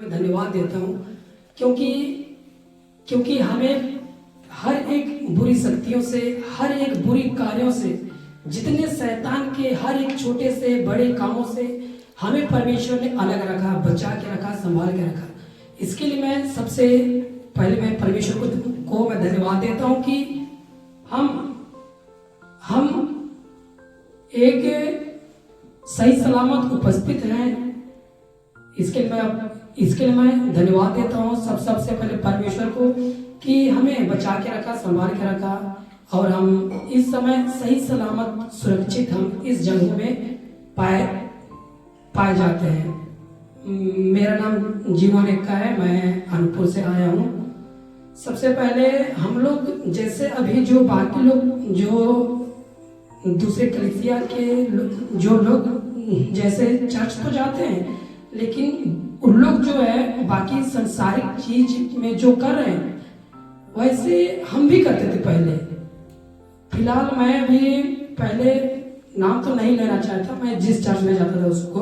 मैं धन्यवाद देता हूँ, क्योंकि क्योंकि हमें हर एक बुरी शक्तियों से, हर एक बुरी कार्यों से, जितने शैतान के हर एक छोटे से बड़े कामों से हमें परमेश्वर ने अलग रखा, बचा के रखा, संभाल के रखा। इसके लिए मैं सबसे पहले मैं परमेश्वर को मैं धन्यवाद देता हूँ कि हम एक सही सलामत उपस्थित हैं। इसके लिए मैं धन्यवाद देता हूँ सबसे पहले परमेश्वर को कि हमें बचा के रखा, संभाल के रखा, और हम इस समय सही सलामत सुरक्षित हम इस जगह में पाए जाते हैं। मेरा नाम जीवन एक्का है, मैं अनूपपुर से आया हूँ। सबसे पहले हम लोग जैसे अभी जो बाकी लोग जो दूसरे कलीसिया के जो लोग जैसे चर्च तो जाते हैं, लेकिन उन लोग जो है बाकी संसारिक चीज में जो कर रहे हैं वैसे हम भी करते थे पहले। फिलहाल मैं भी पहले नाम तो नहीं लेना चाहता, मैं जिस चर्च में जाता था उसको,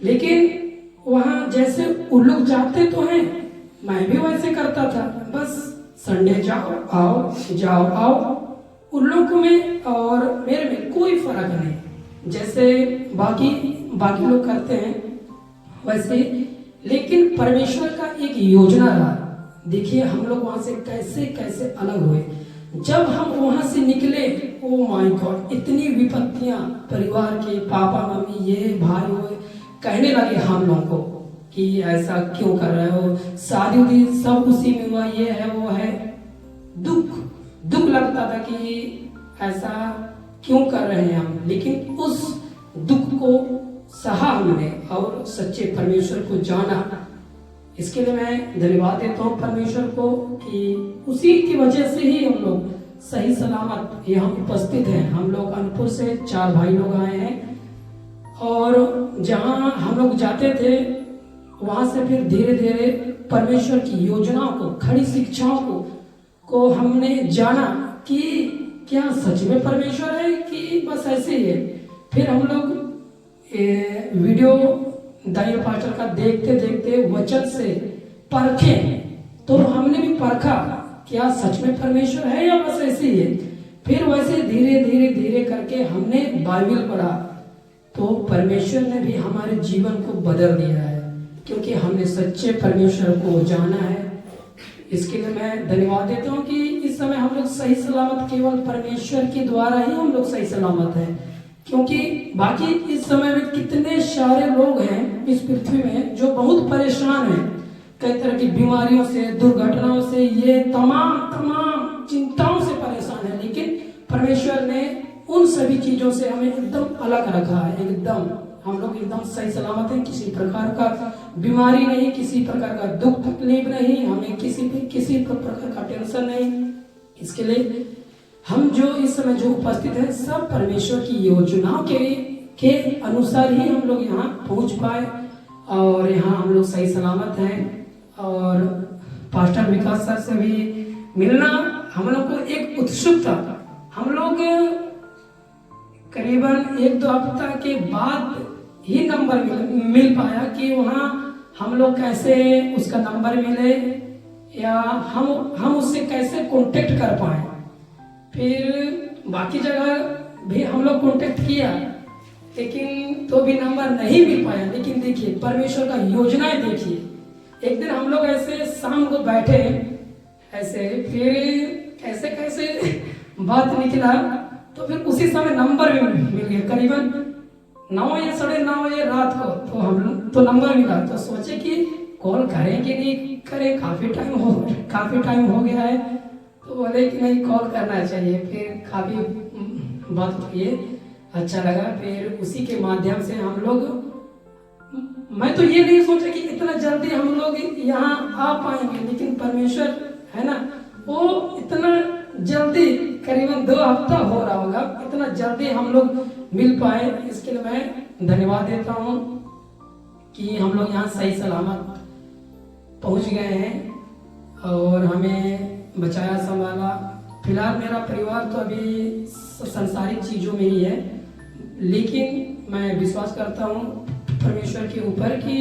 लेकिन वहाँ जैसे उन लोग जाते तो हैं, मैं भी वैसे करता था। बस संडे जाओ आओ उन लोगों में और मेरे में कोई फर्क नहीं, जैसे बाकी लोग करते हैं वैसे। लेकिन परमेश्वर का एक योजना रहा। देखिए हम लोग वहां से कैसे कैसे अलग हुए। जब हम वहां से निकले, ओ माय गॉड, इतनी विपत्तियां परिवार के, पापा मम्मी ये भाई वो कहने लगे हम लोगों को कि ऐसा क्यों कर रहे हो, शादी उदी सब उसी में हुआ, ये है वो है। दुख लगता था कि ऐसा क्यों कर रहे हैं हम, लेकिन उस दुख को सहा हमने और सच्चे परमेश्वर को जाना। इसके लिए मैं धन्यवाद देता हूँ परमेश्वर को कि उसी की वजह से ही हम लोग सही सलामत यहाँ उपस्थित हैं। हम लोग अनूपपुर से 4 भाई लोग आए हैं, और जहाँ हम लोग जाते थे वहां से फिर धीरे धीरे परमेश्वर की योजनाओं को, खड़ी शिक्षाओं को हमने जाना कि क्या सच में परमेश्वर है कि बस ऐसे ही है। फिर हम लोग वीडियो दानियल पास्टर का देखते वचन से परखे, तो हमने भी परखा क्या सच में परमेश्वर है या बस ऐसे ही है। फिर वैसे धीरे करके हमने बाइबल पढ़ा, तो परमेश्वर ने भी हमारे जीवन को बदल दिया है, क्योंकि हमने सच्चे परमेश्वर को जाना है। इसके लिए मैं धन्यवाद देता हूँ कि इस समय हम लोग सही सलामत केवल परमेश्वर के द्वारा ही हम लोग सही सलामत हैं, क्योंकि बाकी इस समय में कितने सारे लोग हैं इस पृथ्वी में जो बहुत परेशान हैं, कई तरह की बीमारियों से, दुर्घटनाओं से, ये तमाम चिंताओं से परेशान है। लेकिन परमेश्वर ने उन सभी चीजों से हमें एकदम अलग रखा है। एकदम हम लोग एकदम सही सलामत हैं, किसी प्रकार का बीमारी नहीं, किसी प्रकार का दुख तकलीफ नहीं, हमें किसी प्रकार का टेंशन नहीं। इसके लिए हम जो इस समय जो उपस्थित हैं सब परमेश्वर की योजनाओं के अनुसार ही हम लोग यहाँ पहुँच पाए, और यहाँ हम लोग सही सलामत हैं। और पास्टर विकास सर से भी मिलना हम लोग को एक उत्सुकता, हम लोग करीबन 1-2 हफ्ता के बाद ही नंबर मिल पाया कि वहाँ हम लोग कैसे उसका नंबर मिले या हम उससे कैसे कांटेक्ट कर पाए। फिर बाकी जगह भी हम लोग कांटेक्ट किया, लेकिन तो भी नंबर नहीं मिल पाया। लेकिन देखिए परमेश्वर का योजनाएं देखिए, एक दिन हम लोग ऐसे शाम को बैठे ऐसे, फिर कैसे बात निकला, तो फिर उसी समय नंबर भी मिल गया करीबन 9 या 9:30 बजे रात को। तो हम लोग तो नंबर मिला, तो सोचे कि कॉल करें कि नहीं करें, काफी टाइम हो गया है। तो बोले कि नहीं कॉल करना चाहिए। फिर काफी बात हुई, अच्छा लगा। फिर उसी के माध्यम से हम लोग, मैं तो ये नहीं सोचा कि इतना जल्दी हम लोग यहाँ आ पाएंगे, लेकिन परमेश्वर है ना, वो इतना जल्दी करीबन 2 हफ्ता हो रहा होगा, इतना जल्दी हम लोग मिल पाए। इसके लिए मैं धन्यवाद देता हूँ कि हम लोग यहाँ सही सलामत पहुँच गए हैं और हमें बचाया संभाला। फिलहाल मेरा परिवार तो अभी संसारिक चीज़ों में ही है, लेकिन मैं विश्वास करता हूँ परमेश्वर के ऊपर कि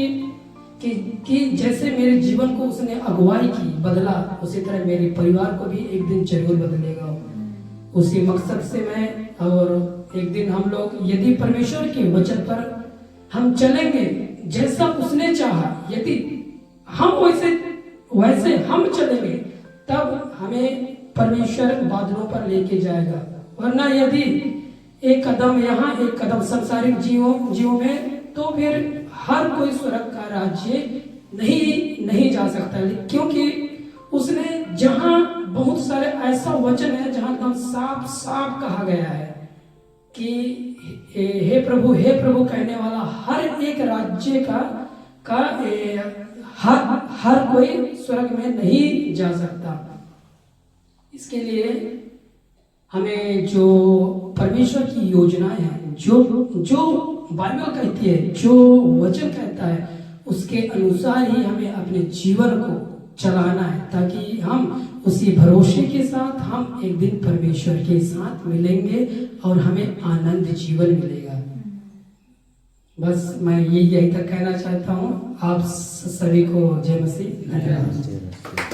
कि जैसे मेरे जीवन को उसने अगुवाई की, बदला, उसी तरह मेरे परिवार को भी एक दिन जरूर बदलेगा। उसी मकसद से मैं, और एक दिन हम लोग यदि परमेश्वर के वचन पर हम चलेंगे जैसा उसने चाहा, यदि हम वैसे हम चलेंगे, तब हमें परमेश्वर बादलों पर लेके जाएगा। वरना यदि एक कदम यहाँ एक कदम संसारिक जीवों में, तो फिर हर कोई स्वर्ग का राज्य नहीं जा सकता, क्योंकि उसने जहां बहुत सारे ऐसा वचन है जहां एकदम साफ साफ कहा गया है कि हे प्रभु कहने वाला हर एक राज्य का हर कोई स्वर्ग में नहीं जा सकता। इसके लिए हमें जो परमेश्वर की योजनाएं हैं, जो बाइबल कहती है, जो वचन कहता है, उसके अनुसार ही हमें अपने जीवन को चलाना है, ताकि हम उसी भरोसे के साथ हम एक दिन परमेश्वर के साथ मिलेंगे और हमें आनंद जीवन मिलेगा। बस मैं यही तक कहना चाहता हूँ। आप सभी को जय मसीह। धन्यवाद।